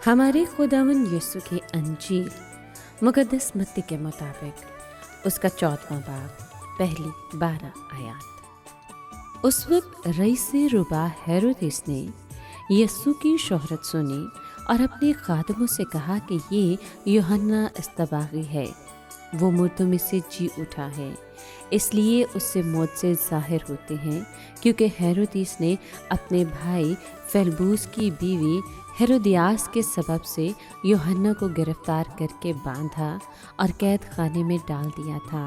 ہمارے خداوند یسوع کی انجیل مقدس متی کے مطابق اس کا 14واں باب پہلی 12 آیات۔ اس وقت رئیس ربا ہیرودیس نے یسوع کی شہرت سنی اور اپنے خادموں سے کہا کہ یہ یوحنا اصطباغی ہے، وہ مردوں میں سے جی اٹھا ہے، اس لیے اس سے معجزے ظاہر ہوتے ہیں، کیونکہ ہیرودیس نے اپنے بھائی فیلبوس کی بیوی ہیرودیاس کے سبب سے یوحنا کو گرفتار کر کے باندھا اور قید خانے میں ڈال دیا تھا،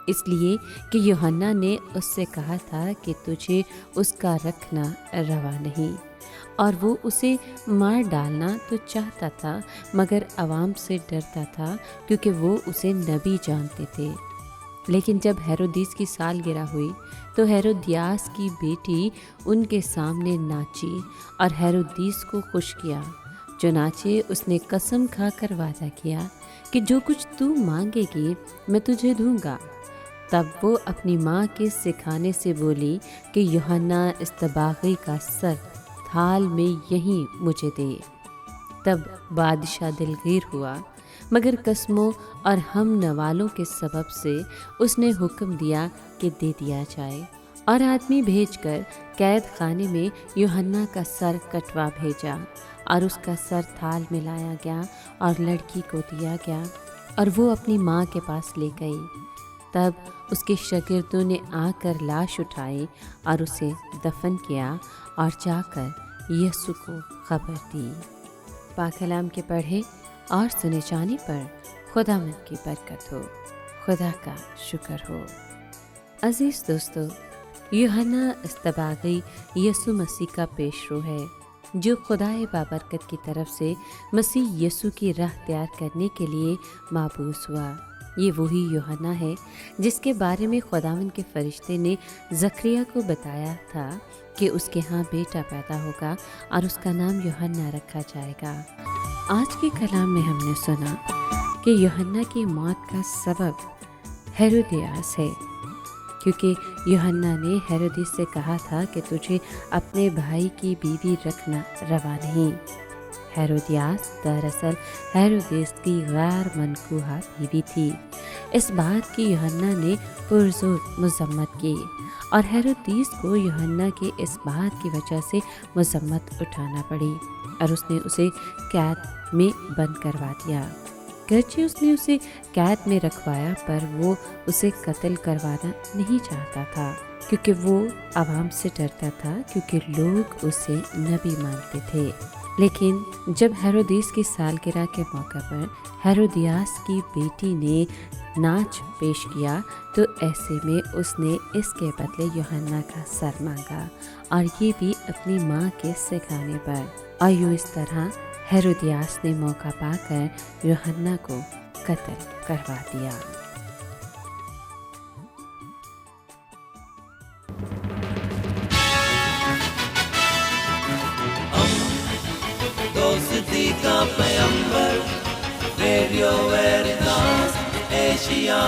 اس لیے کہ یوحنا نے اس سے کہا تھا کہ تجھے اس کا رکھنا روا نہیں، اور وہ اسے مار ڈالنا تو چاہتا تھا مگر عوام سے ڈرتا تھا کیونکہ وہ اسے نبی جانتے تھے۔ لیکن جب ہیرودیس کی سالگرہ ہوئی تو ہیرودیاس کی بیٹی ان کے سامنے ناچی اور ہیرودیس کو خوش کیا، چنانچہ اس نے قسم کھا کر وعدہ کیا کہ جو کچھ تو مانگے گی میں تجھے دوں گا۔ تب وہ اپنی ماں کے سکھانے سے بولی کہ یوحنا اصطباغی کا سر تھال میں یہیں مجھے دے۔ تب بادشاہ دلگیر ہوا، مگر قسموں اور ہم نوالوں کے سبب سے اس نے حکم دیا کہ دے دیا جائے، اور آدمی بھیج کر قید خانے میں یوحنا کا سر کٹوا بھیجا، اور اس کا سر تھال میں لایا گیا اور لڑکی کو دیا گیا، اور وہ اپنی ماں کے پاس لے گئی۔ تب اس کے شاگردوں نے آ کر لاش اٹھائی اور اسے دفن کیا اور جا کر یسوع کو خبر دی۔ پاک کلام کے پڑھے اور سنے جانے پر خداوند کی برکت ہو، خدا کا شکر ہو۔ عزیز دوستو، یوحنا اصطباغی یسوع مسیح کا پیش رو ہے، جو خدائے بابرکت کی طرف سے مسیح یسوع کی راہ تیار کرنے کے لیے مبعوث ہوا۔ یہ وہی یوحنا ہے جس کے بارے میں خداوند کے فرشتے نے زکریا کو بتایا تھا کہ اس کے ہاں بیٹا پیدا ہوگا اور اس کا نام یوحنا رکھا جائے گا۔ آج کے کلام میں ہم نے سنا کہ یوحنا کی موت کا سبب ہیرودیاس ہے، کیونکہ یوحنا نے ہیرودیس سے کہا تھا کہ تجھے اپنے بھائی کی بیوی رکھنا روا نہیں۔ ہیرودیاس دراصل ہیرودیس کی غیر منکوحہ بیوی تھی۔ اس بات کی یوحنا نے پرزور مذمت کی، اور ہیرودیس کو یوحنا کی اس بات کی وجہ سے مذمت اٹھانا پڑی، اور اس نے اسے قید میں بند کروا دیا۔ گرچہ اس نے اسے قید میں رکھوایا پر وہ اسے قتل کروانا نہیں چاہتا تھا، کیونکہ وہ عوام سے ڈرتا تھا، کیونکہ لوگ اسے نبی مانتے تھے۔ لیکن جب ہیرودیس کی سالگرہ کے موقع پر ہیرودیاس کی بیٹی نے ناچ پیش کیا تو ایسے میں اس نے اس کے بدلے یوحنا کا سر مانگا، اور یہ بھی اپنی ماں کے سکھانے پر، اور یوں اس طرح ہیرودیاس نے موقع پا کر یوحنا کو قتل کروا دیا۔ دوستی کا پیمبر، ریڈیو ویریتاس ایشیا۔